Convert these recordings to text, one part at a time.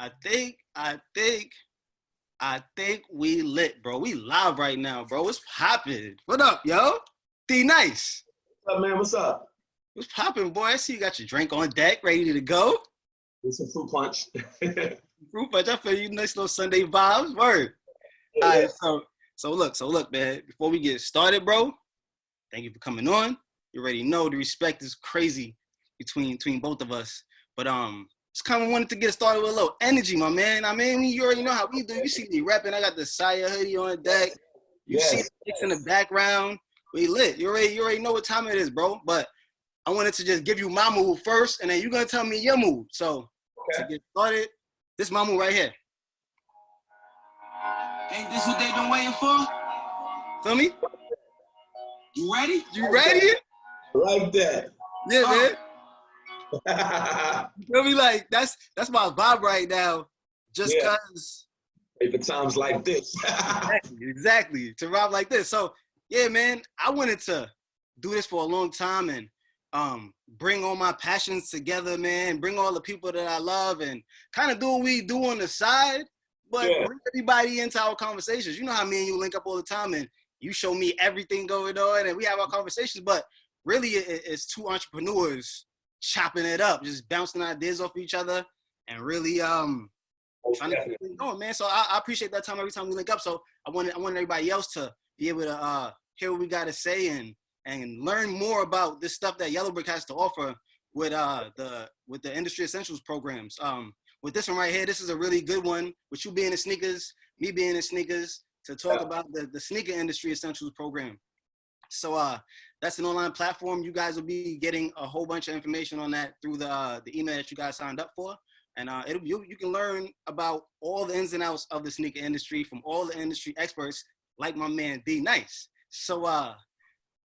I think we lit, bro. We live right now, bro. What's poppin'? What up, yo? Dee-Nyce. What's up, man? What's up? What's poppin', boy? I see you got your drink on deck, ready to go. It's a fruit punch. Fruit punch. I feel you. Nice little Sunday vibes. Word. Yeah. All right, so look, man. Before we get started, bro, thank you for coming on. You already know the respect is crazy between both of us. But just kind of wanted to get started with a little energy, my man. I mean, you already know how we do. You see me repping. I got the Saya hoodie on deck. You see the chicks in the background. We lit. You already know what time it is, bro. But I wanted to just give you my move first, and then you're gonna tell me your move. So to get started, this is my move right here. Ain't this what they been waiting for? Feel me? You ready? You ready? Like that. Yeah, man. You feel me? Like that's my vibe right now. Just cause At times like this. exactly. To vibe like this. So yeah, man, I wanted to do this for a long time and bring all my passions together, man. Bring all the people that I love and kind of do what we do on the side, but bring everybody into our conversations. You know how me and you link up all the time and you show me everything going on and we have our conversations, but really it's two entrepreneurs chopping it up, just bouncing ideas off each other and really trying to keep it going, man. So I appreciate that time every time we link up. So I want everybody else to be able to hear what we got to say and learn more about this stuff that Yellowbrick has to offer with the industry essentials programs. With this one right here, this is a really good one. With you being in sneakers, me being in sneakers, to talk about the sneaker industry essentials program. So that's an online platform. You guys will be getting a whole bunch of information on that through the email that you guys signed up for. And you can learn about all the ins and outs of the sneaker industry from all the industry experts like my man Dee-Nyce. So I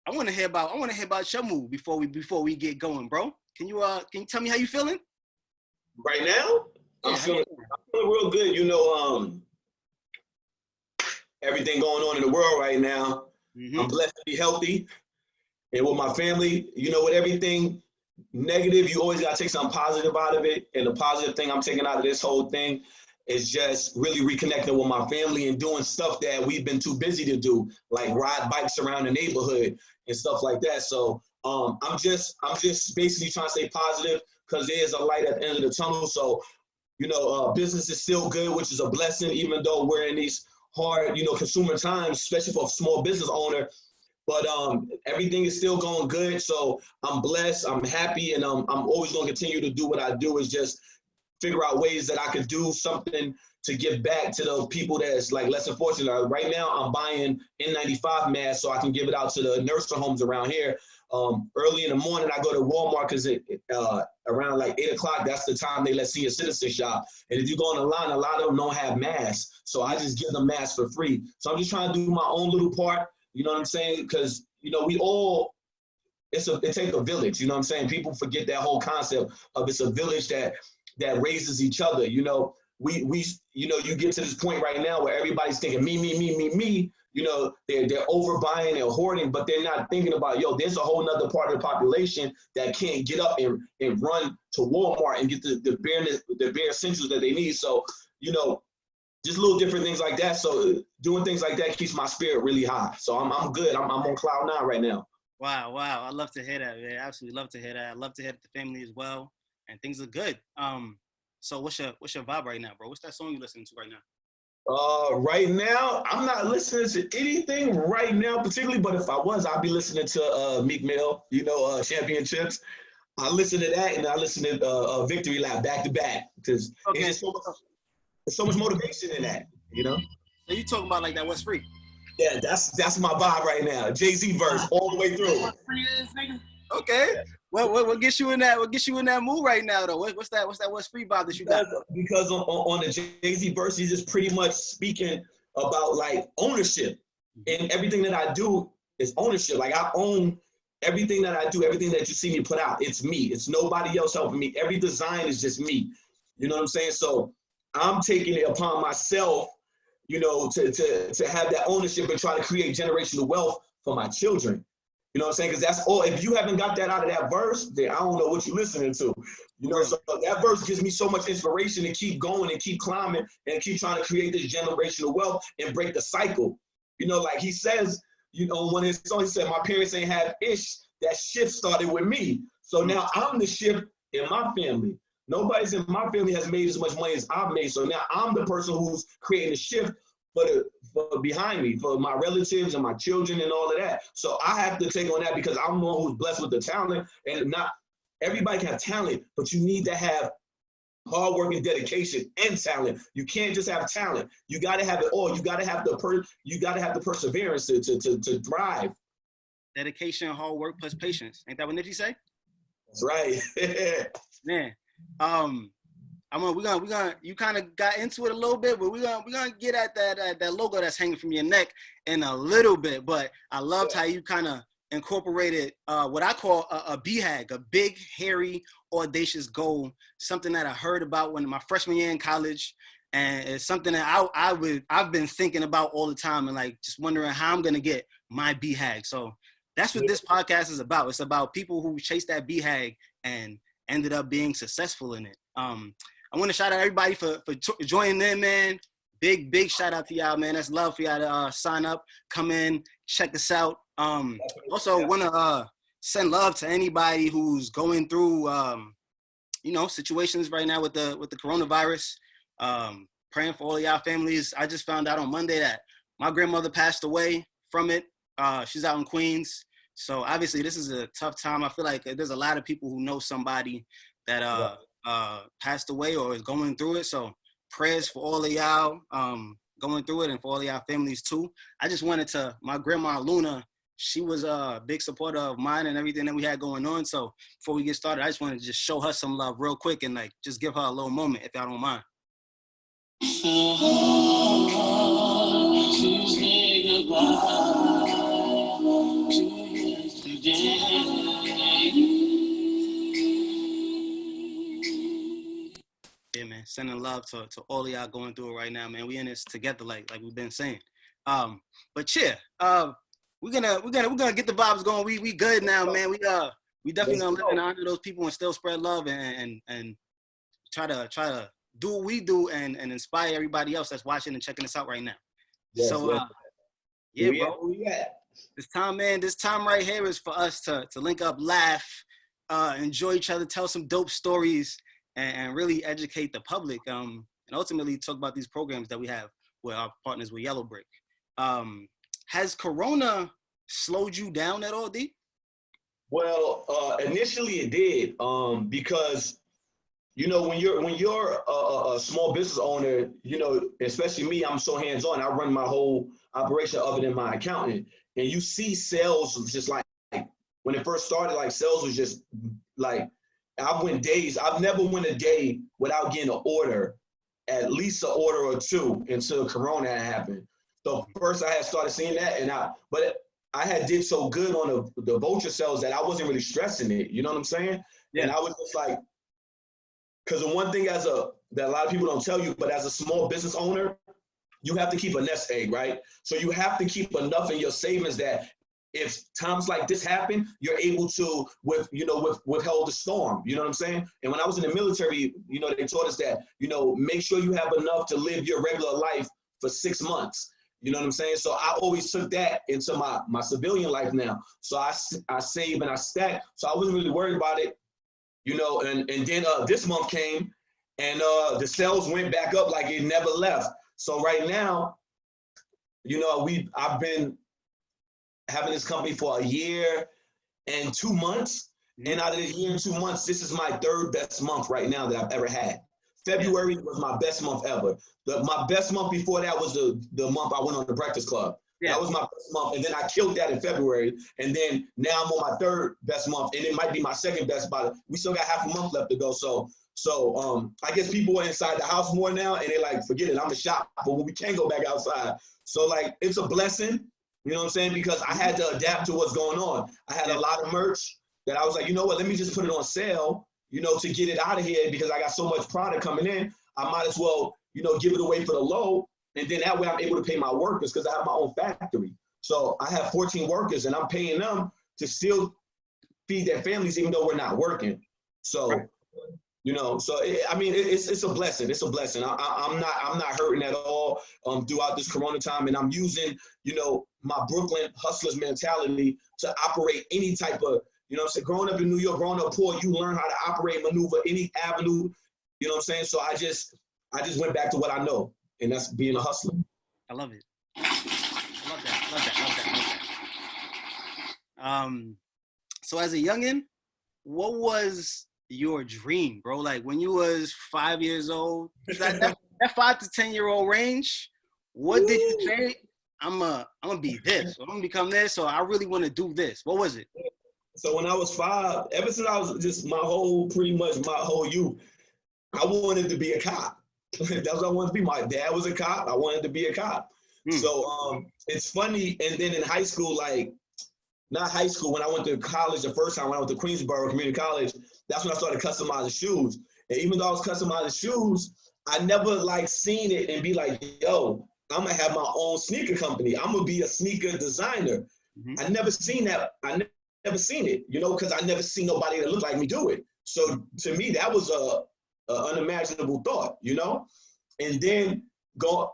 want to hear about your move before we get going, bro. Can you tell me how you feeling? Right now, I'm feeling real good. You know, everything going on in the world right now. I'm blessed to be healthy and with my family. You know, with everything negative, you always got to take something positive out of it. And the positive thing I'm taking out of this whole thing is just really reconnecting with my family and doing stuff that we've been too busy to do, like ride bikes around the neighborhood and stuff like that. So I'm just basically trying to stay positive because there is a light at the end of the tunnel. So, you know, business is still good, which is a blessing, even though we're in these hard, you know, consumer times, especially for a small business owner. But everything is still going good. So I'm blessed, I'm happy, and I'm always going to continue to do what I do, is just figure out ways that I could do something to give back to those people that's like less fortunate. Right now, I'm buying N95 masks so I can give it out to the nursing homes around here. Early in the morning, I go to Walmart because around like 8 o'clock, that's the time they let senior citizens shop. And if you go on the line, a lot of them don't have masks. So I just give them masks for free. So I'm just trying to do my own little part. You know what I'm saying? Because, you know, it takes a village. You know what I'm saying? People forget that whole concept of it's a village that raises each other. You know, we you know, you get to this point right now where everybody's thinking me. You know, they're overbuying, they're hoarding, but they're not thinking about, there's a whole nother part of the population that can't get up and run to Walmart and get the bare essentials that they need. So, you know, just little different things like that. So doing things like that keeps my spirit really high. So I'm good. I'm on cloud nine right now. Wow. I love to hear that, man. Absolutely love to hear that. I love to hear that the family as well, and things are good. So what's your vibe right now, bro? What's that song you listening to right now? Right now, I'm not listening to anything right now particularly, but if I was, I'd be listening to Meek Mill, you know, Championships. I listen to that, and I listen to Victory Lap back to back, because there's so much motivation in that, you know? So you talking about like that What's Free? Yeah, that's my vibe right now. Jay-Z verse all the way through. Okay. What gets you in that? What gets you in that mood right now, though? What's that What's Free vibe that you got? Because on the Jay-Z verse, he's just pretty much speaking about like ownership, and everything that I do is ownership. Like I own everything that I do, everything that you see me put out. It's me. It's nobody else helping me. Every design is just me. You know what I'm saying? So I'm taking it upon myself, you know, to have that ownership and try to create generational wealth for my children. You know what I'm saying? Because that's all. If you haven't got that out of that verse, then I don't know what you're listening to. You know, so that verse gives me so much inspiration to keep going and keep climbing and keep trying to create this generational wealth and break the cycle. You know, like he says, you know, when his song, he said, my parents ain't have ish. That shift started with me. So now I'm the shift in my family. Nobody's in my family has made as much money as I've made. So now I'm the person who's creating the shift for behind me, for my relatives and my children and all of that. So I have to take on that because I'm the one who's blessed with the talent, and not everybody can have talent, but you need to have hard work and dedication and talent. You can't just have talent. You got to have it all. You got to have the perseverance to thrive. Dedication, hard work plus patience. Ain't that what Nipsey say? That's right. Man, we're gonna you kind of got into it a little bit, but we're gonna get at that logo that's hanging from your neck in a little bit. But I loved how you kind of incorporated what I call a BHAG, a big, hairy, audacious goal, something that I heard about when my freshman year in college, and it's something that I've been thinking about all the time, and like just wondering how I'm gonna get my BHAG. So that's what this podcast is about. It's about people who chase that BHAG and ended up being successful in it. I want to shout out everybody for joining in, man. Big shout out to y'all, man. That's love for y'all to sign up, come in, check us out. Also want to send love to anybody who's going through, situations right now with the coronavirus. Praying for all y'all families. I just found out on Monday that my grandmother passed away from it. She's out in Queens. So obviously this is a tough time. I feel like there's a lot of people who know somebody that passed away or is going through it. So prayers for all of y'all going through it and for all of y'all families too. I just wanted to, my grandma Luna, she was a big supporter of mine and everything that we had going on. So before we get started, I just wanted to just show her some love real quick and like just give her a little moment if y'all don't mind. Yeah, man, sending love to all of y'all going through it right now, man. We in this together, like we've been saying. But yeah, we're gonna get the vibes going. We good now, man. We definitely gonna live in honor of those people and still spread love and try to do what we do and inspire everybody else that's watching and checking us out right now. Yes, so yeah, bro. This time, man, this time right here is for us to link up, laugh, enjoy each other, tell some dope stories, and really educate the public, and ultimately talk about these programs that we have with our partners with Yellowbrick. Has Corona slowed you down at all, D? Well, initially it did, because you know when you're a small business owner, you know, especially me, I'm so hands-on. I run my whole operation other than my accountant, and you see sales just like when it first started. Like sales was just like. I've went days. I've never went a day without getting an order, at least an order or two until Corona had happened. So first I had started seeing that, but I had did so good on the vulture sales that I wasn't really stressing it. You know what I'm saying? Yeah. And I was just like, because the one thing that a lot of people don't tell you, but as a small business owner, you have to keep a nest egg, right? So you have to keep enough in your savings that if times like this happen, you're able to withhold the storm. You know what I'm saying? And when I was in the military, you know, they taught us that, you know, make sure you have enough to live your regular life for 6 months. You know what I'm saying? So I always took that into my civilian life now. So I save and I stack. So I wasn't really worried about it, you know. And then this month came, and the sales went back up like it never left. So right now, you know, I've been having this company for a year and 2 months. And out of this year and 2 months, this is my third best month right now that I've ever had. February was my best month ever. My best month before that was the month I went on the Breakfast Club. Yeah. That was my best month. And then I killed that in February. And then now I'm on my third best month. And it might be my second best, but we still got half a month left to go. So I guess people are inside the house more now, and they're like, forget it, I'm a shop, but we can't go back outside. So like, it's a blessing. You know what I'm saying? Because I had to adapt to what's going on. I had a lot of merch that I was like, you know what, let me just put it on sale, you know, to get it out of here, because I got so much product coming in. I might as well, you know, give it away for the low. And then that way I'm able to pay my workers because I have my own factory. So I have 14 workers and I'm paying them to still feed their families, even though we're not working. So, Right. you know, so it's a blessing. It's a blessing. I'm not hurting at all throughout this Corona time, and I'm using, you know, my Brooklyn hustlers mentality to operate any type of, you know what I'm saying, growing up in New York, growing up poor, you learn how to operate, maneuver any avenue, you know what I'm saying? So I just went back to what I know, and that's being a hustler. I love it. I love that. Love that. Love that. Love that. So as a youngin', what was your dream, bro? Like when you was 5 years old, that 5 to 10-year-old range, what did you say? I'm gonna be this, or I'm gonna become this, or I really want to do this. What was it? So when I was 5, ever since I was just pretty much my whole youth, I wanted to be a cop. That's what I wanted to be. My dad was a cop. I wanted to be a cop. So it's funny. And then in high school, like, not high school, when I went to college the first time, when I went to Queensborough Community College, that's when I started customizing shoes. And even though I was customizing shoes, I never like seen it and be like, yo, I'm gonna have my own sneaker company. I'm gonna be a sneaker designer. I never seen that. I never seen it, you know, because I never seen nobody that looked like me do it. So to me, that was a unimaginable thought, you know. And then I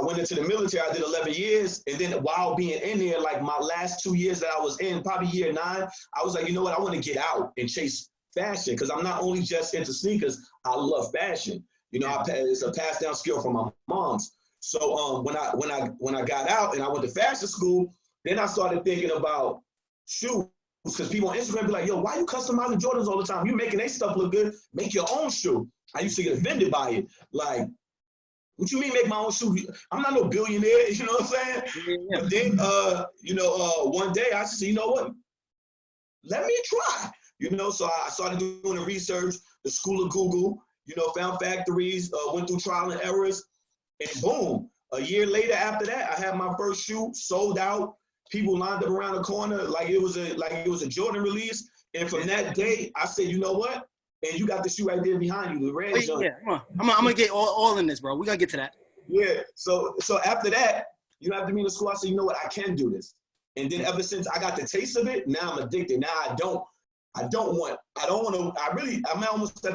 went into the military. I did 11 years, and then while being in there, like my last 2 years that I was in, probably year 9, I was like, you know what, I want to get out and chase fashion, because I'm not only just into sneakers, I love fashion. You know, it's a passed down skill from my mom's. So when I got out and I went to fashion school, then I started thinking about shoes, because people on Instagram be like, yo, why you customizing Jordans all the time? You making their stuff look good. Make your own shoe. I used to get offended by it. Like, what you mean make my own shoe? I'm not no billionaire, you know what I'm saying? Yeah. But then, one day I said, you know what? Let me try. You know, so I started doing the research, the school of Google, you know, found factories, went through trial and errors, and boom, a year later after that, I had my first shoe sold out. People lined up around the corner like it was a Jordan release. And from that day, I said, you know what? And you got the shoe right there behind you, the red jump. Yeah, come on. I'm gonna get all in this, bro. We're gonna get to that. Yeah. So after that, you know, after being in school, I said, you know what, I can do this. And then ever since I got the taste of it, now I'm addicted. Now I almost at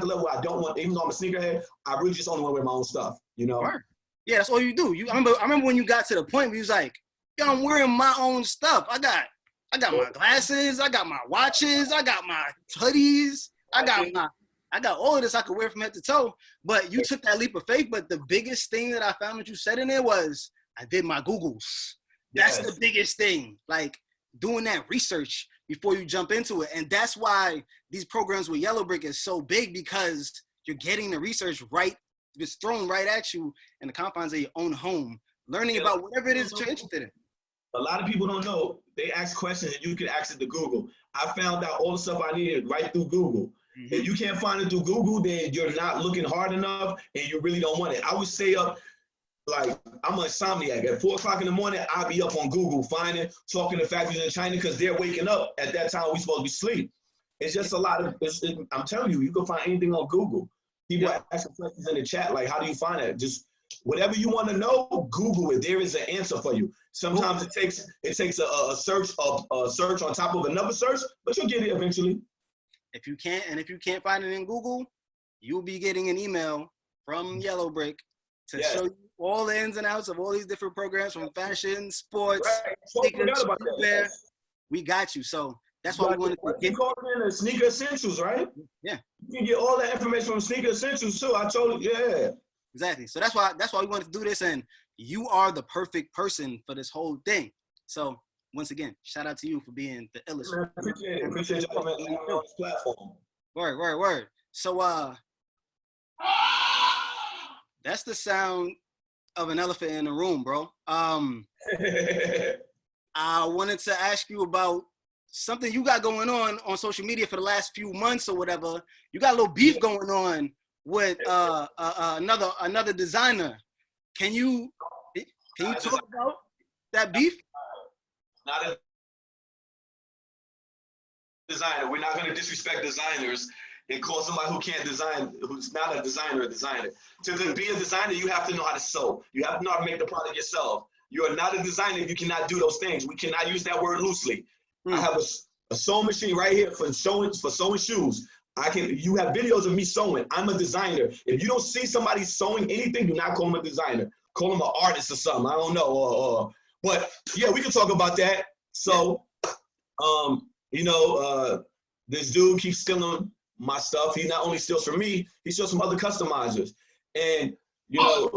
the level where I don't want, even though I'm a sneakerhead, I really just only want to wear my own stuff, you know? Right. Yeah, that's all you do. I remember when you got to the point where you was like, yo, I'm wearing my own stuff. I got my glasses, I got my watches, I got my hoodies, I got all of this I could wear from head to toe. But you took that leap of faith. But the biggest thing that I found that you said in there was, I did my Googles. That's the biggest thing. Like doing that research before you jump into it. And that's why these programs with Yellowbrick is so big, because you're getting the research right. It's thrown right at you in the confines of your own home, learning about whatever it is that you're interested in. A lot of people don't know. They ask questions and you can ask it to Google. I found out all the stuff I needed right through Google. If you can't find it through Google, then you're not looking hard enough and you really don't want it. I would stay up, like, I'm an insomniac. At 4 o'clock in the morning, I'll be up on Google, talking to factories in China, because they're waking up at that time. We're supposed to be asleep. It's just a lot of, I'm telling you, you can find anything on Google. People are asking questions in the chat, like, how do you find it? Just whatever you want to know, Google it. There is an answer for you. Sometimes it takes a search on top of another search, but you'll get it eventually. If you can't find it in Google, you'll be getting an email from Yellowbrick to show you all the ins and outs of all these different programs, from fashion, sports, sneakers, we got you. So that's why we wanted to get. You call it Sneaker Essentials, right? Yeah. You can get all that information from Sneaker Essentials too. I told you, yeah. Exactly. So that's why we wanted to do this, and you are the perfect person for this whole thing. So once again, shout out to you for being the illustrator. Appreciate you on this platform. Word. So that's the sound of an elephant in the room, bro. I wanted to ask you about something you got going on social media for the last few months or whatever. You got a little beef going on with another designer. Can you talk about that beef? Not a designer. We're not going to disrespect designers and call somebody who can't design, who's not a designer. To be a designer, you have to know how to sew. You have to know how to make the product yourself. You are not a designer if you cannot do those things. We cannot use that word loosely. I have a a sewing machine right here for sewing shoes. You have videos of me sewing. I'm a designer. If you don't see somebody sewing anything, do not call them a designer. Call them an artist or something. I don't know. But yeah, we can talk about that. So, this dude keeps stealing my stuff. He not only steals from me, he steals from other customizers. And, and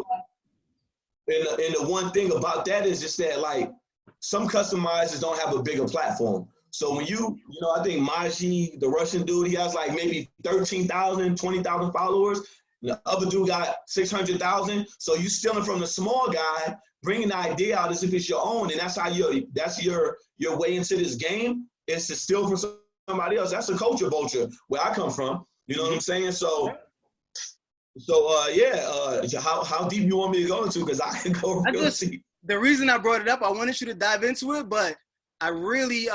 the one thing about that is just that, like, some customizers don't have a bigger platform. So when I think Maji, the Russian dude, he has like maybe 13,000, 20,000 followers. The other dude got 600,000. So you stealing from the small guy, bringing the idea out as if it's your own, and that's your way into this game, is to steal from somebody else. That's a culture vulture where I come from. You know what I'm saying? So how deep you want me to go into? Because I can go real deep. The reason I brought it up, I wanted you to dive into it, but I really,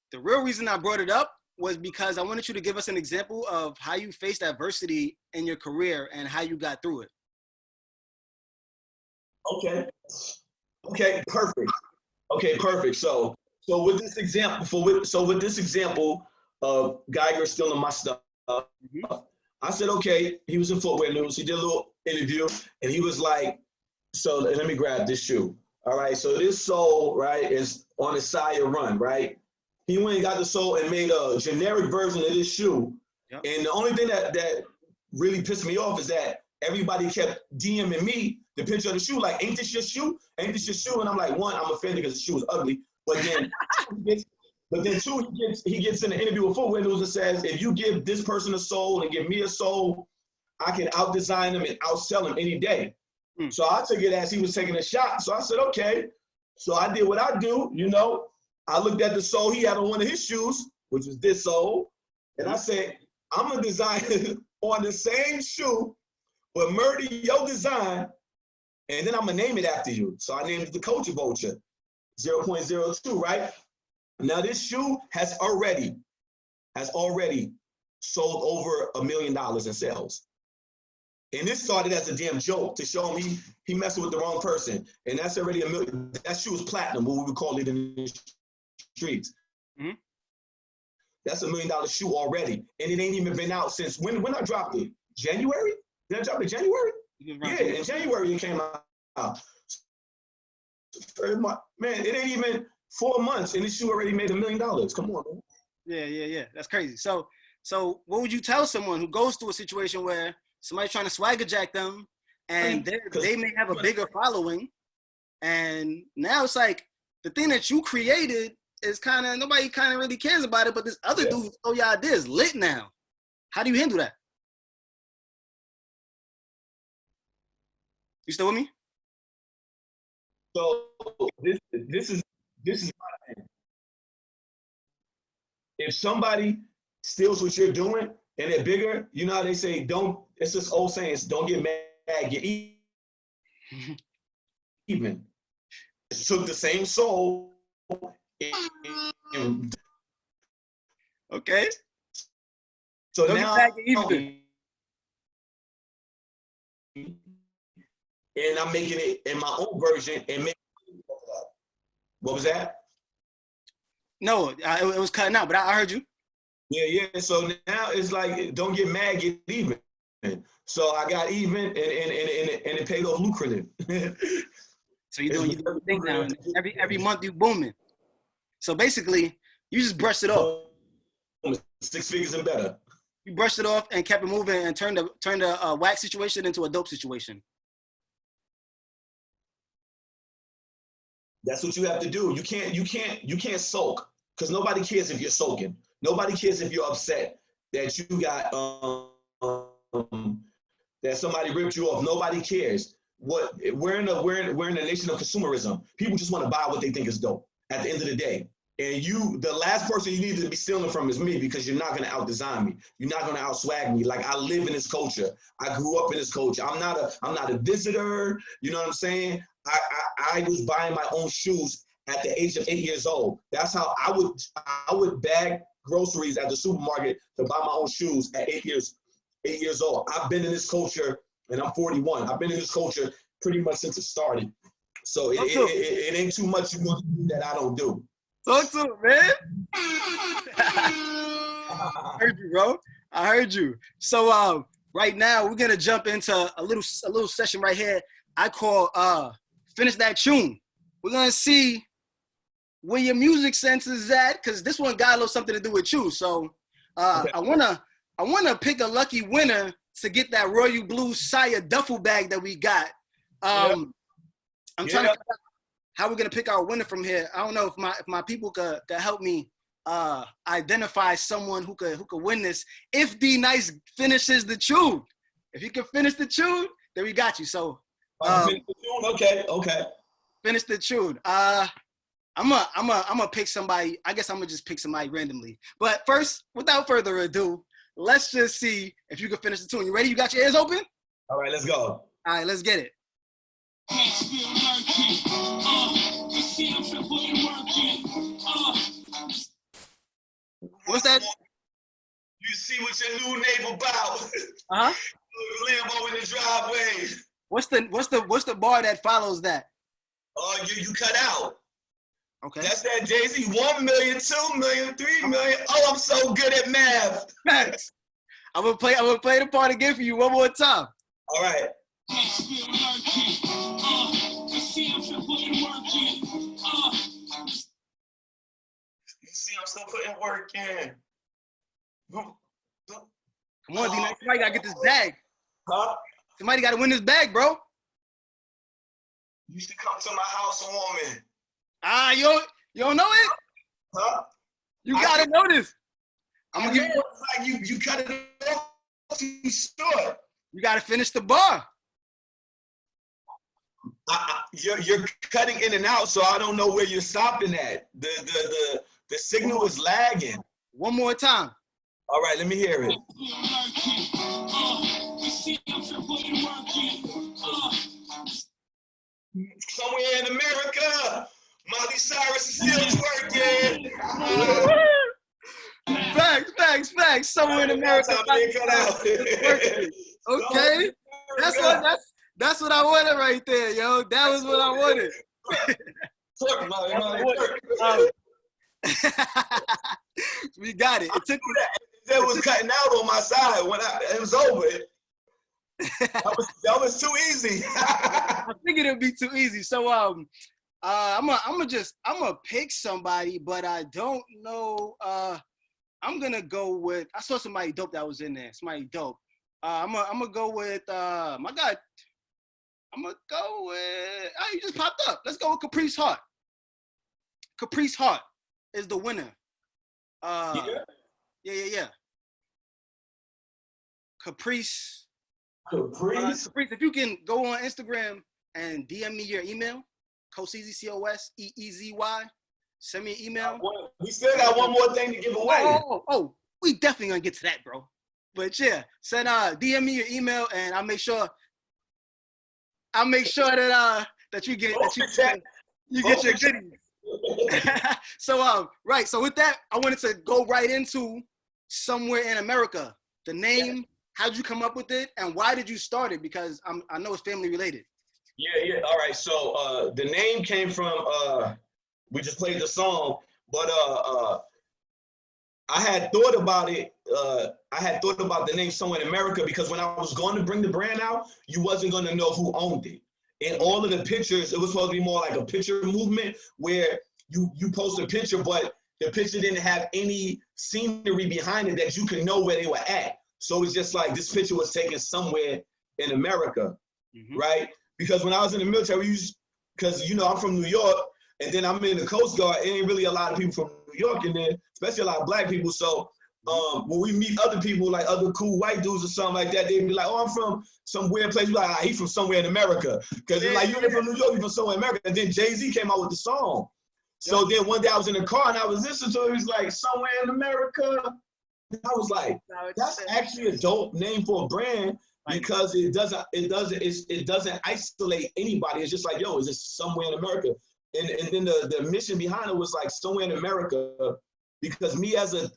the real reason I brought it up was because I wanted you to give us an example of how you faced adversity in your career and how you got through it. Okay, perfect. So with this example of Geiger stealing my stuff, I said, okay, he was in Footwear News. He did a little interview, and he was like, so let me grab this shoe. All right, so this sole, right, is on the Saya Run, right? He went and got the sole and made a generic version of this shoe. Yep. And the only thing that really pissed me off is that everybody kept DMing me the picture of the shoe, like, ain't this your shoe? Ain't this your shoe? And I'm like, one, I'm offended because the shoe was ugly. But then, two, he gets in the interview with Footwear News and says, if you give this person a sole and give me a sole, I can out-design them and outsell them any day. So I took it as he was taking a shot. So I said, okay. So I did what I do, I looked at the sole he had on one of his shoes, which was this sole, and I said, I'm gonna design on the same shoe, but murder your design, and then I'm gonna name it after you. So I named it the Culture Vulture 0.02, right? Now this shoe has already sold over $1 million in sales. And this started as a damn joke to show him he messing with the wrong person. And that's already $1 million. That shoe is platinum, what we would call it in the streets. That's $1 million shoe already. And it ain't even been out since when I dropped it? January? Did I drop it in January? Yeah, in January it came out. Man, it ain't even 4 months and this shoe already made $1 million. Come on, man. Yeah. That's crazy. So what would you tell someone who goes through a situation where somebody's trying to swagger jack them and they may have a bigger following, and now it's like the thing that you created is nobody really cares about it, but this other dude who stole your idea is lit now. How do you handle that? You still with me? So this is my thing. If somebody steals what you're doing and they're bigger, you know how they say, it's this old saying, don't get mad, get even. Took the same soul. Okay. So don't now, and I'm making it in my own version and making it. What was that? No, it was cutting out, but I heard you. Yeah. So now it's like, don't get mad, get even. So I got even, and it paid off lucrative. So you're doing your thing now. Every month you booming. So basically, you just brushed it off. 6 figures and better. You brushed it off and kept it moving and turned a wax situation into a dope situation. That's what you have to do. You can't sulk, because nobody cares if you're sulking. Nobody cares if you're upset that you got that somebody ripped you off. Nobody cares. We're in a nation of consumerism. People just want to buy what they think is dope at the end of the day. And the last person you need to be stealing from is me, because you're not going to out-design me. You're not going to out-swag me. Like, I live in this culture. I grew up in this culture. I'm not a visitor. You know what I'm saying? I was buying my own shoes at the age of 8 years old. That's how I would bag groceries at the supermarket to buy my own shoes at 8 years old. I've been in this culture, and I'm 41. I've been in this culture pretty much since it started. So it ain't too much you want to do that I don't do. Talk to him, man. I heard you, bro. I heard you. So right now we're gonna jump into a little session right here. I call finish that tune. We're gonna see where your music sense is at, because this one got a little something to do with you. So okay. I wanna pick a lucky winner to get that Royal Blue Sire duffel bag that we got. I'm trying to figure out how we're gonna pick our winner from here. I don't know if my people could help me identify someone who could win this. If Dee-Nyce finishes the tune, if you can finish the tune, then we got you. So finish the tune? Okay. Finish the tune. I'm gonna pick somebody. I guess I'm gonna just pick somebody randomly. But first, without further ado, let's just see if you can finish the tune. You ready? You got your ears open? All right, let's go. All right, let's get it. What's that? You see what your new neighbor about? Uh-huh. Lambo in the driveway. What's the bar that follows that? You cut out. Okay. That's that Jay-Z. 1 million, 2 million, 3 million. Oh, I'm so good at math. Max. I'm gonna play the part again for you one more time. All right. You see, I'm still putting work in. Come on, Dee-Nyce. Somebody gotta get this bag. Huh? Somebody gotta win this bag, bro. You should come to my house, woman. You don't know it? Huh? You gotta know this. I'm gonna give you like you cut it off too short. You gotta finish the bar. You're cutting in and out, so I don't know where you're stopping at. The signal is lagging. One more time. All right, let me hear it. Somewhere in America, Miley Cyrus is still twerking. Facts. Somewhere in America. Okay. That's what I wanted right there, yo. That was what I wanted. We got it. It took me. That was cutting out on my side when it was over. That was too easy. I figured it'd be too easy. So I'm gonna pick somebody, but I don't know. I'm gonna go with. I saw somebody dope that was in there. Somebody dope. I'm gonna go with my God. I'm gonna go with. Oh, you just popped up. Let's go with Caprice Heart. Caprice Heart is the winner. Yeah. Caprice. Caprice, if you can go on Instagram and DM me your email, COSeezy, COSeezy. Send me an email. We still got one more thing to give away. Oh, we definitely gonna get to that, bro. But yeah, send DM me your email and I'll make sure that you get your goodies. So so with that, I wanted to go right into Somewhere in America. The name, how'd you come up with it, and why did you start it? Because I know it's family related. Yeah. All right. So the name came from we just played the song, but I had thought about it. I had thought about the name Somewhere in America because when I was going to bring the brand out, you wasn't going to know who owned it. In all of the pictures, it was supposed to be more like a picture movement where you post a picture, but the picture didn't have any scenery behind it that you could know where they were at. So it's just like this picture was taken somewhere in America, right? Because when I was in the military, because I'm from New York, and then I'm in the Coast Guard, it ain't really a lot of people from New York in there, especially a lot of black people. So when we meet other people, like other cool white dudes or something like that, they'd be like, oh, I'm from some weird place. We're like, he's from somewhere in America. Because it's like, you're from New York, you're from somewhere in America. And then Jay-Z came out with the song. So then one day I was in the car and I was listening to it. He was like, Somewhere in America. And I was like, that's actually a dope name for a brand because it doesn't isolate anybody. It's just like, yo, is it somewhere in America? And then the mission behind it was like somewhere in America, because me I was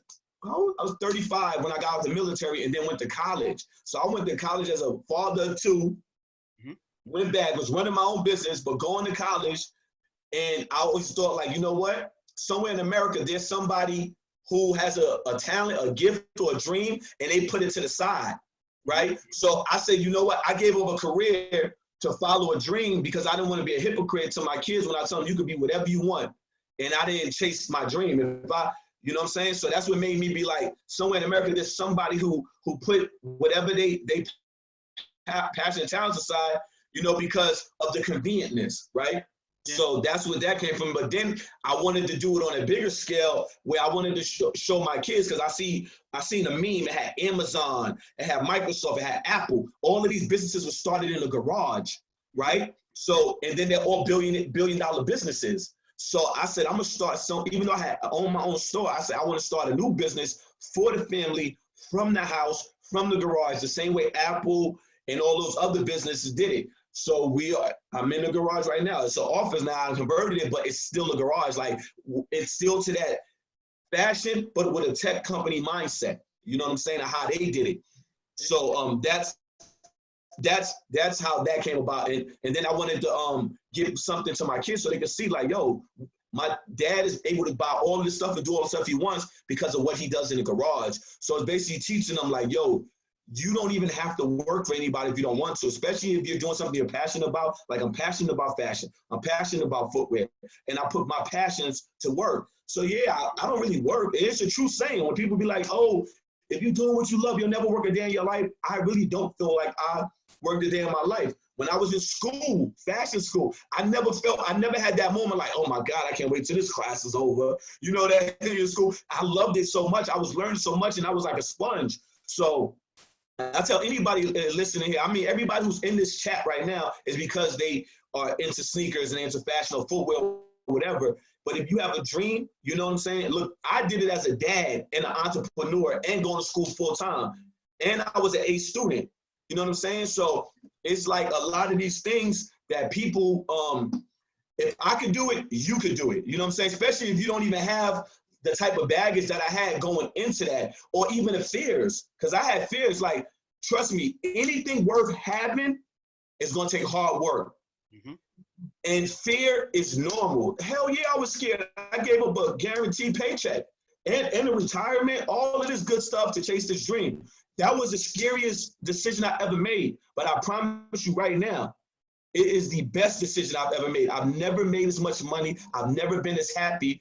35 when I got out of the military and then went to college. So I went to college as a father of two, went back, was running my own business, but going to college. And I always thought, like, you know what? somewhere in America, there's somebody who has a talent, a gift, or a dream, and they put it to the side, right? So I said, you know what? I gave up a career to follow a dream because I didn't want to be a hypocrite to my kids when I tell them you could be whatever you want. And I didn't chase my dream. If I, you know what I'm saying? So that's what made me be like, somewhere in America, there's somebody who put whatever they passion and talents aside, you know, because of the convenientness, right? Yeah. So that's where that came from. But then I wanted to do it on a bigger scale where I wanted to show my kids, because I seen a meme. It had Amazon, it had Microsoft, it had Apple. All of these businesses were started in a garage, right? So, and then they're all billion dollar businesses. So I said, I'm gonna start some, even though I own my own store, I said, I want to start a new business for the family, from the house, from the garage, the same way Apple and all those other businesses did it. So I'm in the garage right now. It's an office now. I converted it, but it's still a garage. Like, it's still to that fashion, but with a tech company mindset. You know what I'm saying? How they did it. So that's how that came about. And then I wanted to give something to my kids so they could see, like, yo, my dad is able to buy all this stuff and do all the stuff he wants because of what he does in the garage. So it's basically teaching them, like, yo, you don't even have to work for anybody if you don't want to, especially if you're doing something you're passionate about. Like, I'm passionate about fashion. I'm passionate about footwear. And I put my passions to work. So yeah, I don't really work. It's a true saying. When people be like, oh, if you're doing what you love, you'll never work a day in your life. I really don't feel like I worked a day in my life. When I was in school, fashion school, I never had that moment like, oh my God, I can't wait till this class is over. You know, that in school, I loved it so much. I was learning so much, and I was like a sponge. So I tell anybody listening here, I mean, everybody who's in this chat right now is because they are into sneakers and into fashion or footwear, whatever. But if you have a dream, you know what I'm saying? Look, I did it as a dad and an entrepreneur and going to school full time. And I was an A student. You know what I'm saying? So it's like a lot of these things that people, if I could do it, you could do it. You know what I'm saying? Especially if you don't even have the type of baggage that I had going into that, or even the fears. Because I had fears, like, trust me, anything worth having is going to take hard work. Mm-hmm. And fear is normal. Hell yeah, I was scared. I gave up a guaranteed paycheck and a retirement, all of this good stuff to chase this dream. That was the scariest decision I ever made. But I promise you right now, it is the best decision I've ever made. I've never made as much money. I've never been as happy.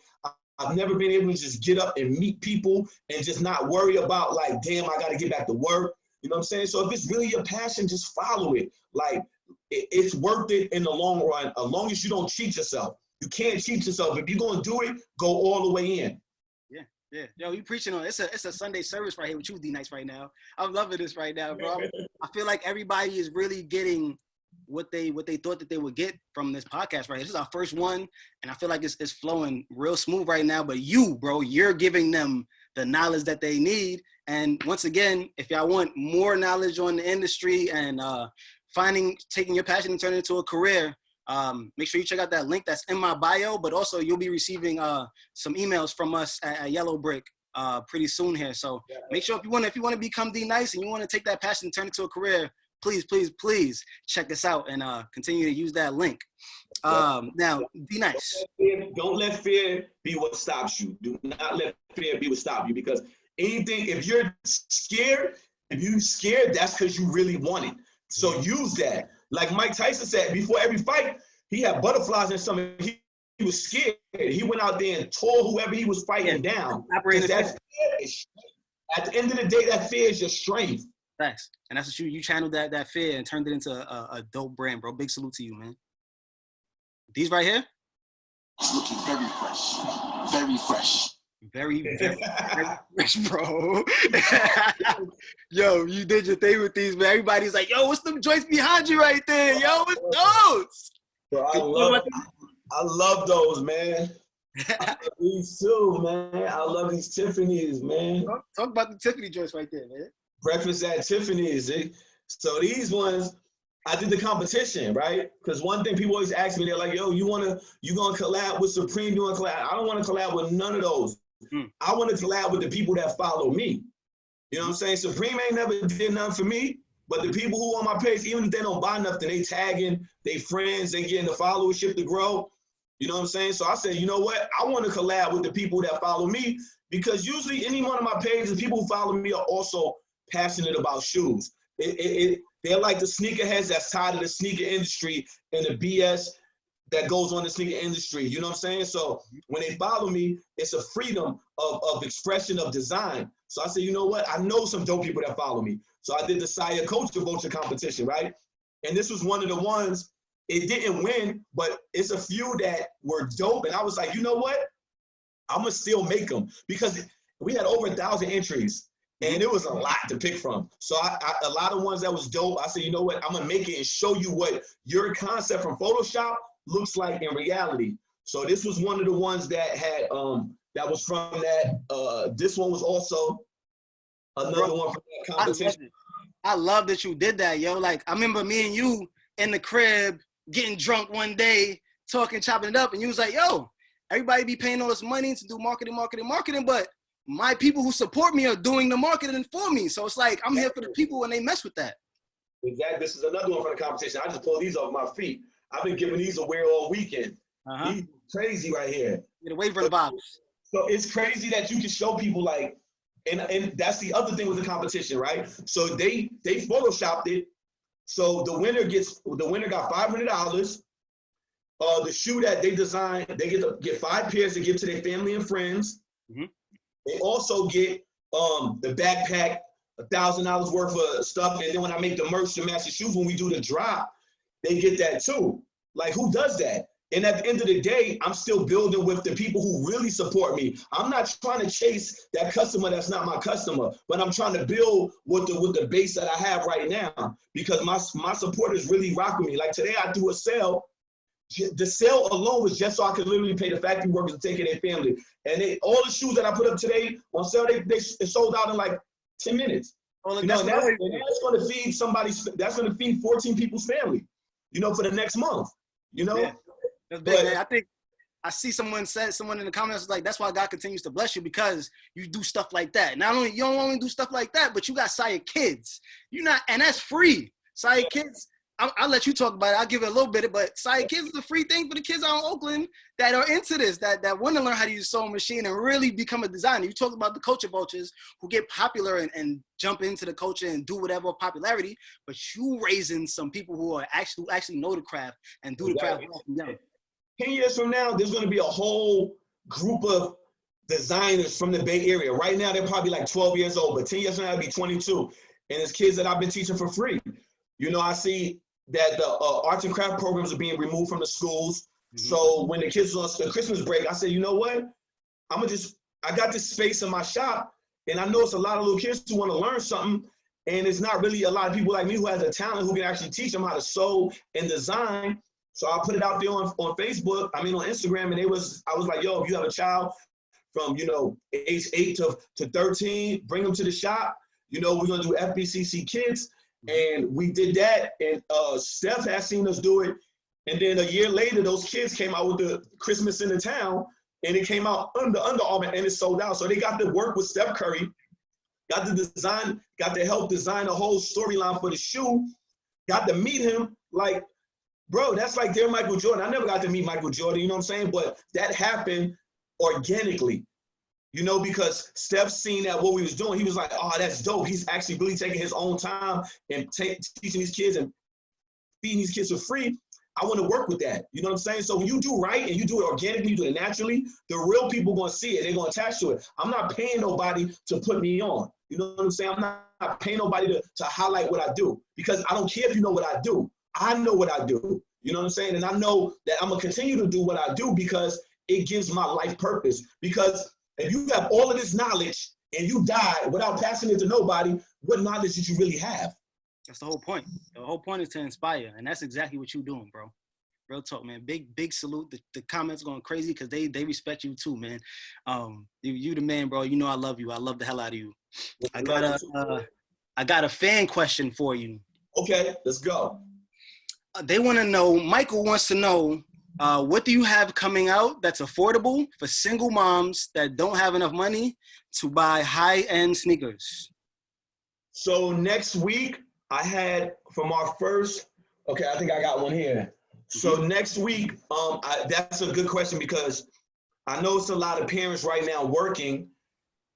I've never been able to just get up and meet people and just not worry about, like, damn, I got to get back to work. You know what I'm saying? So if it's really your passion, just follow it. Like, it's worth it in the long run, as long as you don't cheat yourself. You can't cheat yourself. If you're going to do it, go all the way in. Yeah. Yo, you preaching on, it's a Sunday service right here with you, D-Nyce, right now. I'm loving this right now, bro. I feel like everybody is really getting what they thought that they would get from this podcast right here. This is our first one, and I feel like it's flowing real smooth right now. But you, bro, you're giving them the knowledge that they need. And once again, if y'all want more knowledge on the industry and taking your passion and turning it into a career, make sure you check out that link that's in my bio. But also, you'll be receiving some emails from us at Yellowbrick pretty soon here. So make sure if you want to become D-Nyce and you want to take that passion and turn it to a career, please check us out and continue to use that link. Now, D-Nyce. Don't let fear be what stops you. Do not let fear be what stops you, because anything, if you're scared, that's because you really want it. So use that. Like Mike Tyson said, before every fight, he had butterflies in his stomach. He was scared. He went out there and tore whoever he was fighting down. That fear is, at the end of the day, that fear is your strength. Thanks. And that's what you channeled that fear and turned it into a dope brand, bro. Big salute to you, man. These right here? It's looking very fresh. Very fresh. Very fresh, bro. Yo, you did your thing with these, man. Everybody's like, yo, what's them joints behind you right there? Yo, what's those? Bro, I love those, man. I love these too, man. I love these Tiffany's, man. Talk about the Tiffany joints right there, man. Breakfast at Tiffany's. So these ones, I did the competition, right? Because one thing people always ask me, they're like, yo, you gonna collab with Supreme? You wanna collab? I don't want to collab with none of those. I want to collab with the people that follow me. You know what I'm saying? Supreme ain't never did nothing for me, but the people who on my page, even if they don't buy nothing, they tagging, they friends, they getting the followership to grow. You know what I'm saying? So I said, you know what? I want to collab with the people that follow me, because usually any one of my pages, people who follow me are also passionate about shoes. They're like the sneakerheads that's tired of the sneaker industry and the BS that goes on the sneaker industry. You know what I'm saying? So when they follow me, it's a freedom of expression of design. So I said, you know what? I know some dope people that follow me. So I did the Sire Couture vulture competition, right? And this was one of the ones, it didn't win, but it's a few that were dope. And I was like, you know what? I'm gonna still make them, because we had over 1,000 entries and it was a lot to pick from. So a lot of ones that was dope, I said, you know what? I'm gonna make it and show you what your concept from Photoshop looks like in reality. So this was one of the ones that had, that was from that, this one was also another one from that competition. I love that you did that, yo. Like, I remember me and you in the crib getting drunk one day, talking, chopping it up, and you was like, yo, everybody be paying all this money to do marketing, but my people who support me are doing the marketing for me. So it's like, I'm here for the people when they mess with that. Exactly. This is another one from the competition. I just pulled these off my feet. I've been giving these away all weekend. These crazy right here. Get away from the box. So it's crazy that you can show people, like, and that's the other thing with the competition, right? So they photoshopped it. So the winner got $500. The shoe that they designed, they get 5 pairs to give to their family and friends. They also get the backpack, $1,000 worth of stuff. And then when I make the merch to match the shoes, when we do the drop, they get that too. Like, who does that? And at the end of the day, I'm still building with the people who really support me. I'm not trying to chase that customer that's not my customer, but I'm trying to build with the base that I have right now, because my supporters really rock with me. Like today, I do a sale. The sale alone was just so I could literally pay the factory workers to take care of their family. And all the shoes that I put up today on sale, they sold out in like 10 minutes. Oh, you know, and that's going to feed that's going to feed 14 people's family, you know, for the next month, you know? Yeah. That's big, man. I think I see someone in the comments like, that's why God continues to bless you, because you do stuff like that. Not only, you don't only do stuff like that, but you got Sire Kids. And that's free. Sire Kids, I'll let you talk about it. I'll give it a little bit, but Sire Kids is a free thing for the kids out in Oakland that are into this, that want to learn how to use a sewing machine and really become a designer. You talk about the culture vultures who get popular and jump into the culture and do whatever popularity, but you raising some people who are actually know the craft and do the craft from young. 10 years from now, there's going to be a whole group of designers from the Bay Area. Right now, they're probably like 12 years old, but 10 years from now, they'll be 22. And it's kids that I've been teaching for free. You know, I see that the arts and craft programs are being removed from the schools. So when the kids was on the Christmas break, I said, you know what? I got this space in my shop, and I know it's a lot of little kids who want to learn something, and it's not really a lot of people like me who has a talent who can actually teach them how to sew and design. So I put it out there on Facebook, on Instagram, and I was like, yo, if you have a child from, you know, age 8 to 13, bring them to the shop. You know, we're gonna do FBCC Kids. And we did that, and Steph has seen us do it. And then a year later, those kids came out with the Christmas in the Town, and it came out under Under Armour, and it sold out. So they got to work with Steph Curry, got to help design a whole storyline for the shoe, got to meet him. Like, bro, that's like their Michael Jordan. I never got to meet Michael Jordan, you know what I'm saying? But that happened organically. You know, because Steph seen that what we was doing, he was like, oh, that's dope. He's actually really taking his own time and teaching these kids and feeding these kids for free. I want to work with that. You know what I'm saying? So when you do right and you do it organically, you do it naturally, the real people going to see it. They're going to attach to it. I'm not paying nobody to put me on. You know what I'm saying? I'm not paying nobody to highlight what I do, because I don't care if you know what I do. I know what I do. You know what I'm saying? And I know that I'm going to continue to do what I do because it gives my life purpose. Because if you have all of this knowledge and you die without passing it to nobody, what knowledge did you really have? That's the whole point. The whole point is to inspire, and that's exactly what you're doing, bro. Real talk, man. Big salute. The comments going crazy because they respect you too, man. You the man, bro. You know I love you. I love the hell out of you. I got a fan question for you. Okay, let's go. They want to know. Michael wants to know. What do you have coming out that's affordable for single moms that don't have enough money to buy high-end sneakers? So next week, I had from our first, okay, I think I got one here. So next week, that's a good question because I know it's a lot of parents right now working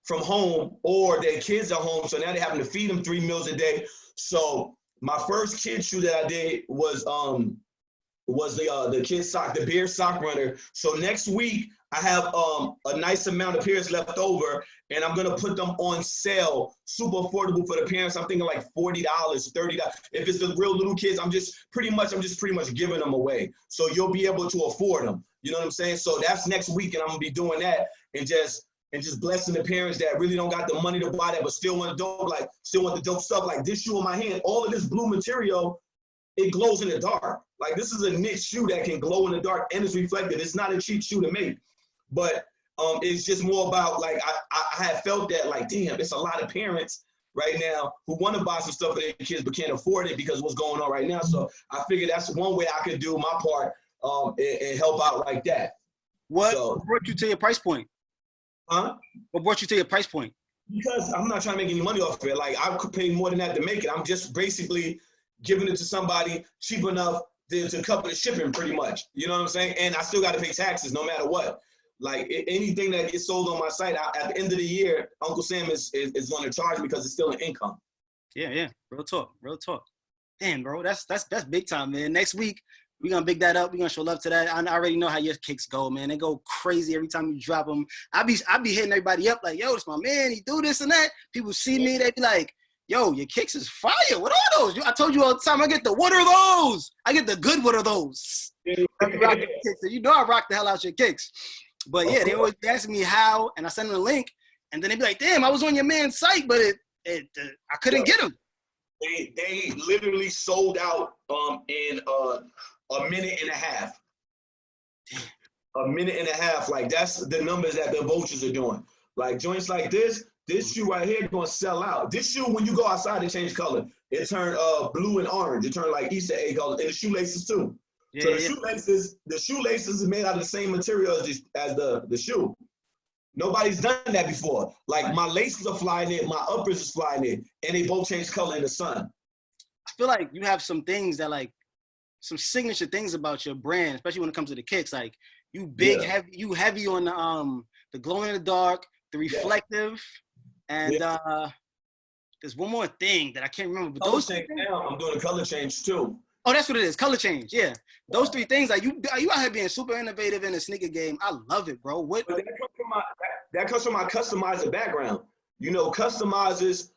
from home or their kids are home. So now they're having to feed them 3 meals a day. So my first kid shoe that I did was the kids sock, the beer sock runner. So next week I have a nice amount of pairs left over, and I'm gonna put them on sale, super affordable for the parents. I'm thinking like $40, $30. If it's the real little kids, I'm just pretty much giving them away. So you'll be able to afford them. You know what I'm saying? So that's next week, and I'm gonna be doing that and just blessing the parents that really don't got the money to buy that, but still want the dope stuff. Like this shoe in my hand, all of this blue material, it glows in the dark. Like this is a knit shoe that can glow in the dark and it's reflective. It's not a cheap shoe to make, but it's just more about like I have felt that like, damn, it's a lot of parents right now who want to buy some stuff for their kids but can't afford it because of what's going on right now. So I figured that's one way I could do my part and help out like that. What brought you to your price point? Huh? What brought you to your price point? Because I'm not trying to make any money off of it. Like I could pay more than that to make it. I'm just basically giving it to somebody cheap enough to cover the shipping pretty much. You know what I'm saying? And I still got to pay taxes no matter what. Like anything that gets sold on my site, at the end of the year, Uncle Sam is going to charge me because it's still an income. Yeah. Real talk. Damn, bro, that's big time, man. Next week, we're going to big that up. We're going to show love to that. I already know how your kicks go, man. They go crazy every time you drop them. I be hitting everybody up like, yo, it's my man. He do this and that. People see me. They be like, yo, your kicks is fire. What are those? I told you all the time, I get the what are those? I get the good what are those? You know I rock the hell out your kicks. But yeah, they always ask me how, and I send them a link, and then they be like, damn, I was on your man's site, but I couldn't get them. They literally sold out in a minute and a half. A minute and a half. Like that's the numbers that the vultures are doing. Like joints like this shoe right here going to sell out. This shoe, when you go outside, it changed color. It turned blue and orange. It turned like Easter egg color, and the shoelaces too. Yeah, so the shoelaces is made out of the same material as the shoe. Nobody's done that before. Like my laces are flying in, my uppers is flying in, and they both change color in the sun. I feel like you have some things that like some signature things about your brand, especially when it comes to the kicks. Like you heavy on the glow in the dark, the reflective, and there's one more thing that I can't remember. But those now I'm doing a color change too. Oh, that's what it is. Color change. Yeah. Those 3 things, like you out here being super innovative in the sneaker game. I love it, bro. What? But that comes from my customizer background. You know, customizers,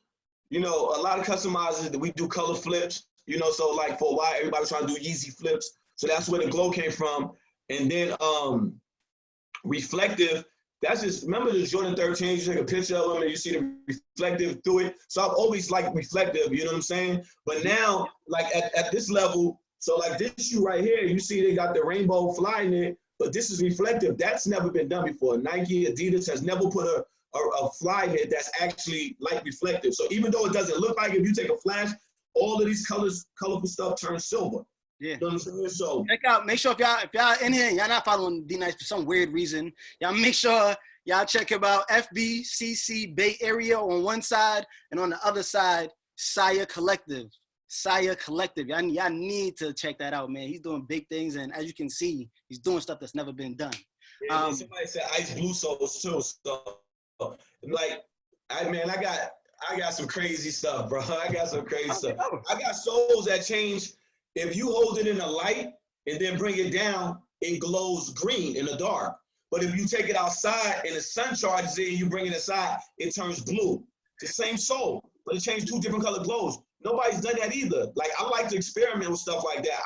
you know, a lot of customizers, we do color flips, you know, so like for a while, everybody was trying to do Yeezy flips. So that's where the glow came from. And then reflective, that's just, remember the Jordan 13, you take a picture of them and you see the reflective through it. So I've always liked reflective, you know what I'm saying? But now, like at this level, so like this shoe right here, you see they got the rainbow fly in it, but this is reflective. That's never been done before. Nike, Adidas has never put a fly in it that's actually like reflective. So even though it doesn't look like it, if you take a flash, all of these colorful stuff turns silver. Yeah. You know what I'm saying? So check out, make sure if y'all in here, y'all not following Dee-Nyce for some weird reason, y'all make sure y'all check him out. FBCC Bay Area on one side, and on the other side, Saya Collective. Y'all need to check that out, man. He's doing big things, and as you can see, he's doing stuff that's never been done. Yeah, somebody said ice blue soles too. So like, I got some crazy stuff, bro. I got some crazy stuff. I got soles that change. If you hold it in the light and then bring it down, it glows green in the dark. But if you take it outside and the sun charges it and you bring it inside, it turns blue. The same sole, but it changed 2 different color glows. Nobody's done that either. Like, I like to experiment with stuff like that.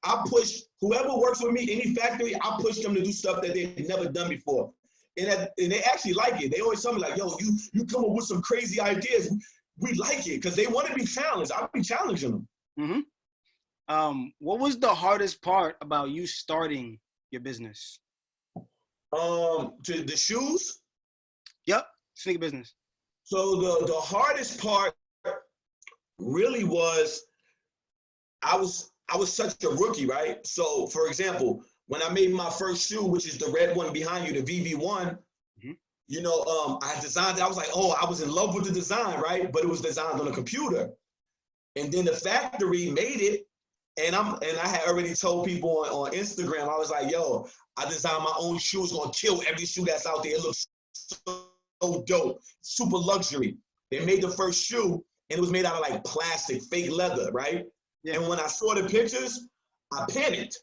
I push whoever works with me, any factory, I push them to do stuff that they've never done before. And they actually like it. They always tell me like, yo, you come up with some crazy ideas. We like it because they want to be challenged. I'll be challenging them. Mm-hmm. What was the hardest part about you starting your business? To the shoes? Yep, sneaker business. So the hardest part really was I was such a rookie, right? So for example, when I made my first shoe, which is the red one behind you, the VV1, mm-hmm. You know, I designed it. I was like, oh, I was in love with the design, right? But it was designed on a computer. And then the factory made it, And I had already told people on Instagram, I was like, yo, I designed my own shoes, gonna kill every shoe that's out there. It looks so dope, super luxury. They made the first shoe and it was made out of like plastic, fake leather, right? Yeah. And when I saw the pictures, I panicked.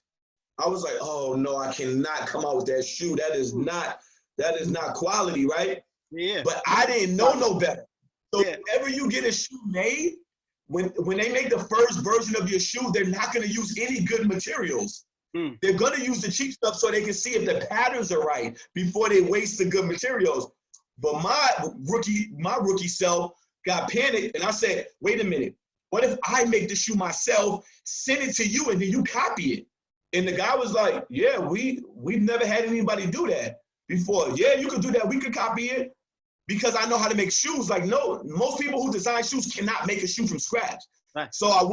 I was like, oh no, I cannot come out with that shoe. That is not quality, right? Yeah. But I didn't know no better. So whenever you get a shoe made, when they make the first version of your shoe, they're not going to use any good materials. They're going to use the cheap stuff so they can see if the patterns are right before they waste the good materials. But my rookie self got panicked, and I said, wait a minute. What if I make the shoe myself, send it to you, and then you copy it? And the guy was like, yeah, we've never had anybody do that before. Yeah, you could do that. We could copy it because I know how to make shoes. Like, no, most people who design shoes cannot make a shoe from scratch. Right. So I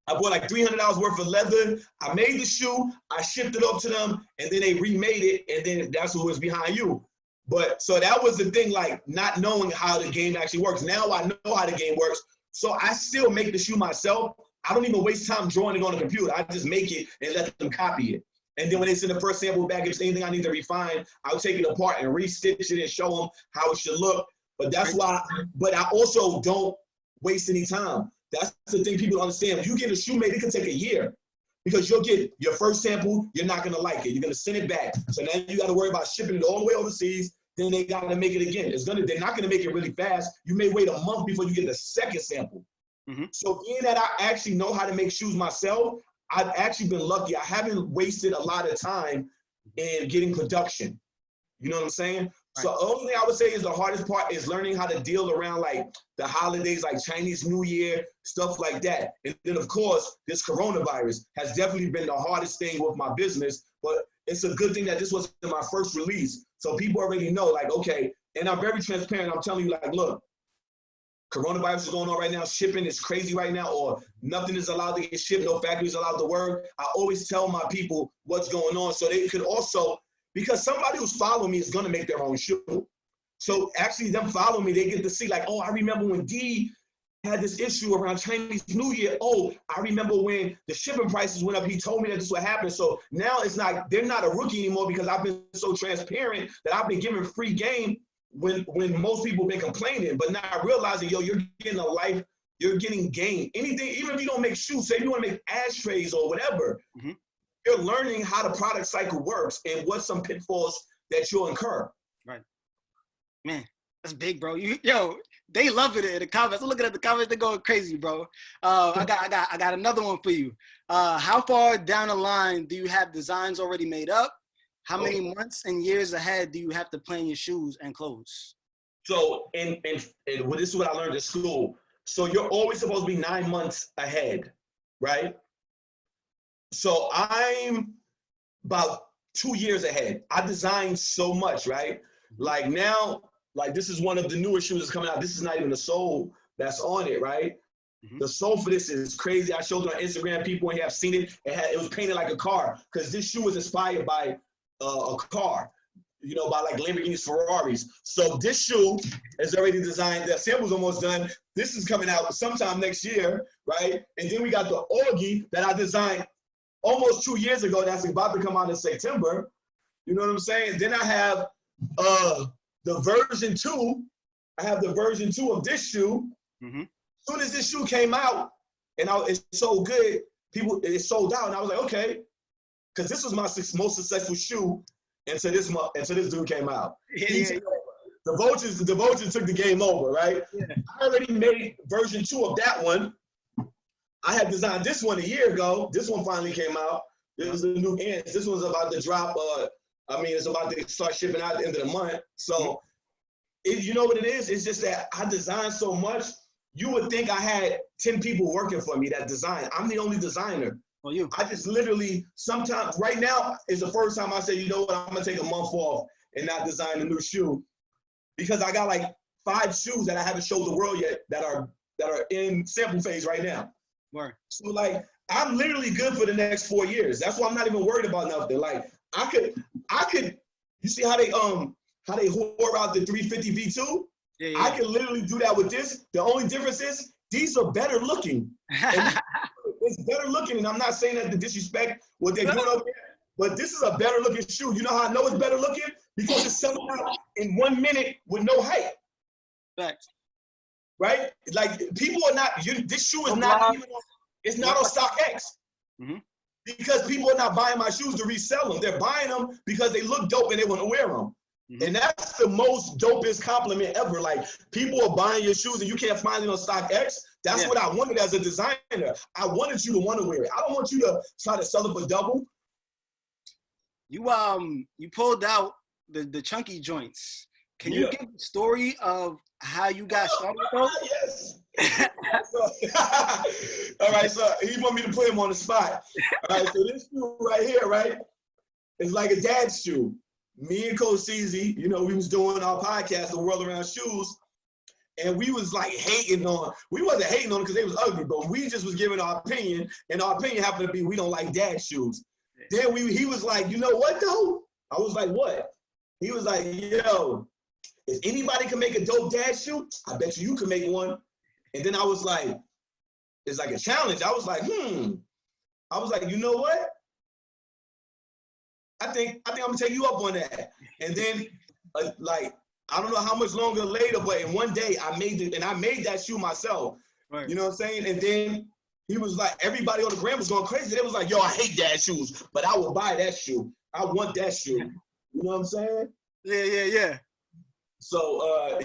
bought like $300 worth of leather. I made the shoe. I shipped it up to them, and then they remade it, and then that's who was behind you. But so that was the thing, like not knowing how the game actually works. Now I know how the game works. So I still make the shoe myself. I don't even waste time drawing it on the computer. I just make it and let them copy it. And then when they send the first sample back, if there's anything I need to refine, I'll take it apart and restitch it and show them how it should look. But that's why, but I also don't waste any time. That's the thing people don't understand. If you get a shoe made, it can take a year because you'll get your first sample, you're not gonna like it. You're gonna send it back. So now you gotta worry about shipping it all the way overseas. Then they gotta make it again. They're not gonna make it really fast. You may wait a month before you get the second sample. So being that I actually know how to make shoes myself, I've actually been lucky. I haven't wasted a lot of time in getting production. You know what I'm saying? Right. So the only thing I would say is the hardest part is learning how to deal around like the holidays, like Chinese New Year, stuff like that. And then of course, this coronavirus has definitely been the hardest thing with my business, but it's a good thing that this wasn't my first release. So people already know like, okay, and I'm very transparent. I'm telling you like, look, coronavirus is going on right now. Shipping is crazy right now, or nothing is allowed to get shipped. No factory is allowed to work. I always tell my people what's going on so they could also, because somebody who's following me is going to make their own shoe. So actually them following me, they get to see like, oh, I remember when D had this issue around Chinese New Year. Oh, I remember when the shipping prices went up. He told me that this would happen. So now it's not, they're not a rookie anymore because I've been so transparent that I've been giving free game when most people been complaining, but not realizing, yo, you're getting a life, you're getting game. Anything, even if you don't make shoes, say you want to make ashtrays or whatever, you're learning how the product cycle works and what some pitfalls that you'll incur. Right. Man, that's big, bro. Yo, they love it in the comments. I'm looking at the comments, they're going crazy, bro. I got another one for you. How far down the line do you have designs already made up? How many months and years ahead do you have to plan your shoes and clothes? So, and this is what I learned at school. So you're always supposed to be 9 months ahead, right? So I'm about 2 years ahead. I designed so much, right? Like now, like this is one of the newer shoes that's coming out. This is not even the sole that's on it, right? The sole for this is crazy. I showed it on Instagram. People have seen it. It was painted like a car because this shoe was inspired by a car, you know, by like Lamborghinis, Ferraris. So this shoe is already designed. The sample's almost done. This is coming out sometime next year, right? And then we got the Orgy that I designed almost 2 years ago. That's about to come out in September. You know what I'm saying? Then I have the version 2. I have the version 2 of this shoe. As soon as this shoe came out, and it's so good, it sold out, and I was like, okay. Because this was my most successful shoe until this dude came out. The vultures took the game over, right? I already made version 2 of that one. I had designed this one a year ago. This one finally came out. This is the new ends. This one's about to drop. It's about to start shipping out at the end of the month. So, you know what it is? It's just that I designed so much. You would think I had 10 people working for me that design. I'm the only designer. I just literally, sometimes, right now is the first time I say, you know what, I'm gonna take a month off and not design a new shoe. Because I got like 5 shoes that I haven't showed the world yet that are in sample phase right now. Right. So like, I'm literally good for the next 4 years. That's why I'm not even worried about nothing. Like, I could, you see how they whore out the 350 V2? Yeah. I could literally do that with this. The only difference is, these are better looking. it's better looking, and I'm not saying that to disrespect what they're doing over there, but this is a better looking shoe. You know how I know it's better looking? Because it's selling out in 1 minute with no hype. Facts. Right? Like people are not. This shoe is not even. It's not on StockX. Mm-hmm. Because people are not buying my shoes to resell them. They're buying them because they look dope and they want to wear them. Mm-hmm. And that's the most dopest compliment ever. Like, people are buying your shoes and you can't find it on StockX. That's what I wanted as a designer. I wanted you to want to wear it. I don't want you to try to sell it for double. You pulled out the chunky joints. Can you give the story of how you got started with those? Yes. All right, so he want me to put him on the spot. All right, so this shoe right here, right, is like a dad's shoe. Me and COSeezy, you know, we was doing our podcast, The World Around Shoes, and we was like we wasn't hating on them because they was ugly, but we just was giving our opinion, and our opinion happened to be we don't like dad shoes. Then he was like, you know what though? I was like, what? He was like, yo, if anybody can make a dope dad shoe, I bet you can make one. And then I was like, it's like a challenge. I was like, I was like, you know what? I think I'm gonna take you up on that. And then, like, I don't know how much longer later, but in one day I made it, and I made that shoe myself. Right. You know what I'm saying? And then he was like, everybody on the gram was going crazy. They was like, yo, I hate dad shoes, but I will buy that shoe. I want that shoe. You know what I'm saying? Yeah. So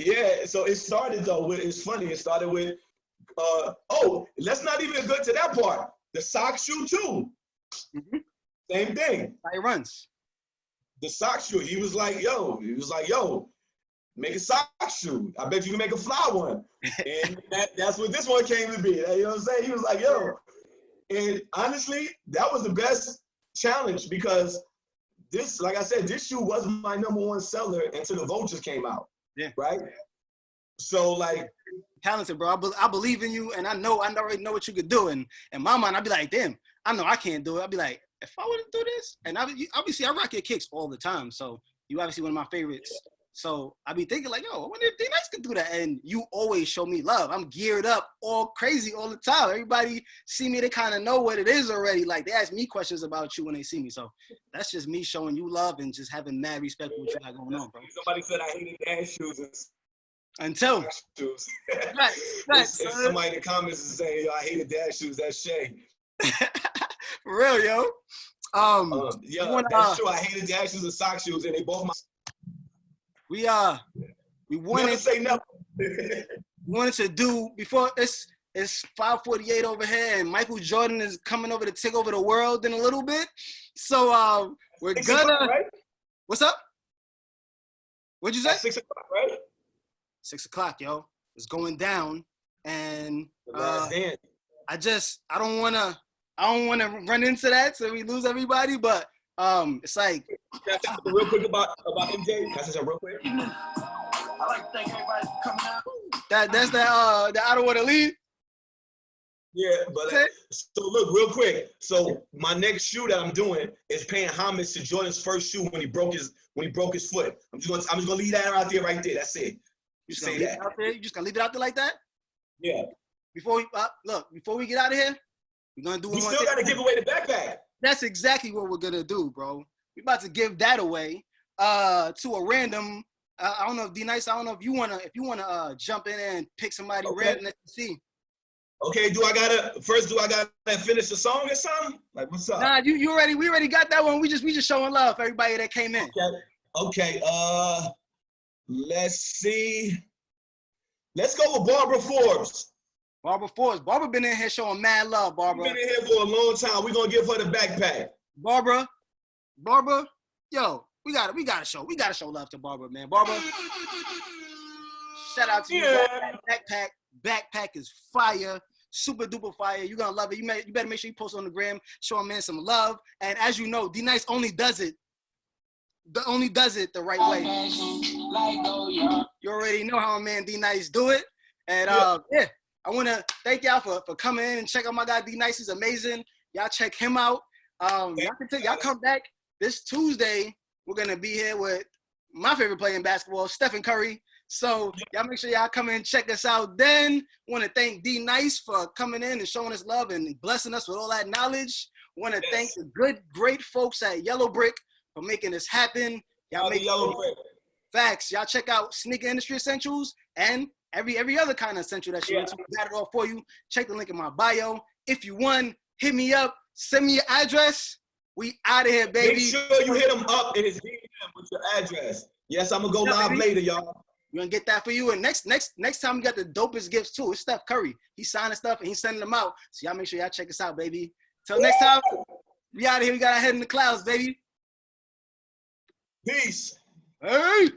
so it started though with, it's funny, it started with let's not even go to that part. The sock shoe too. Mm-hmm. Same thing. How it runs. The sock shoe. He was like, yo, make a sock shoe. I bet you can make a fly one. And that's what this one came to be. You know what I'm saying? He was like, yo. And honestly, that was the best challenge because this, like I said, this shoe was my #1 seller until the vultures came out. Yeah. Right? So like, talented, bro. I believe in you, and I already know what you could do. And in my mind, I'd be like, damn, I know I can't do it. I'd be like, if I wouldn't do this, and obviously I rock your kicks all the time. So you obviously one of my favorites. So I'd be thinking like, yo, I wonder if Dee-Nyce could do that. And you always show me love. I'm geared up all crazy all the time. Everybody see me, they kind of know what it is already. Like, they ask me questions about you when they see me. So that's just me showing you love and just having mad respect for what you got going on, bro. Somebody said I hated dad shoes. Until. Shoes. Right. If somebody in the comments is saying, yo, I hated dad shoes, that's shade. For real, yo. That's true. I hated dad shoes and sock shoes, and they both my. We wanted never say nothing. wanted to do before it's 5:48 over here, and Michael Jordan is coming over to take over the world in a little bit. So we're gonna. Right? What's up? What'd you say? 6 o'clock, right? 6 o'clock, yo. It's going down, and I don't wanna run into that so we lose everybody, but it's like. Can I say real quick about MJ? Can I say something real quick? I like to thank everybody for coming out. That's that I don't want to leave. Yeah, but so look real quick. So my next shoe that I'm doing is paying homage to Jordan's first shoe when he broke his foot. I'm just gonna leave that out there right there. That's it. You just gonna leave it out there? You just gonna leave it out there like that? Yeah. Before we get out of here, we're gonna do. We still gotta give away the backpack. That's exactly what we're gonna do, bro. We're about to give that away to a random. I don't know if Dee-Nyce. I don't know if you wanna jump in and pick somebody random that you see. Okay, do I gotta finish the song or something? Like, what's up? Nah, we already got that one. We just showing love for everybody that came in. Okay. Let's see. Let's go with Barbara Forbes. Barbara Forbes. Barbara been in here showing mad love, Barbara. Been in here for a long time. We're gonna give her the backpack. Barbara, yo, we gotta show love to Barbara, man. Barbara, shout out to you. Backpack is fire. Super duper fire. You're gonna love it. You better make sure you post on the gram, show a man some love. And as you know, Dee-Nyce only does it the right way. You already know how a man Dee-Nyce do it. And I wanna thank y'all for coming in and check out my guy Dee-Nyce. He's amazing. Y'all check him out. Y'all come back this Tuesday. We're gonna be here with my favorite player in basketball, Stephen Curry. So y'all make sure y'all come in and check us out then. Want to thank D-Nyce for coming in and showing us love and blessing us with all that knowledge. Want to thank the great folks at Yellowbrick for making this happen. Y'all make Yellowbrick. Facts. Y'all check out Sneaker Industry Essentials and every other kind of essential that you want to. We got it all for you. Check the link in my bio. If you want, hit me up. Send me your address. We out of here, baby. Make sure you hit him up in his DM with your address. Yes, I'm gonna go live later, y'all. We're gonna get that for you. And next time we got the dopest gifts too. It's Steph Curry. He's signing stuff and he's sending them out. So y'all make sure y'all check us out, baby. Till next time, we out of here. We got our head in the clouds, baby. Peace. Hey.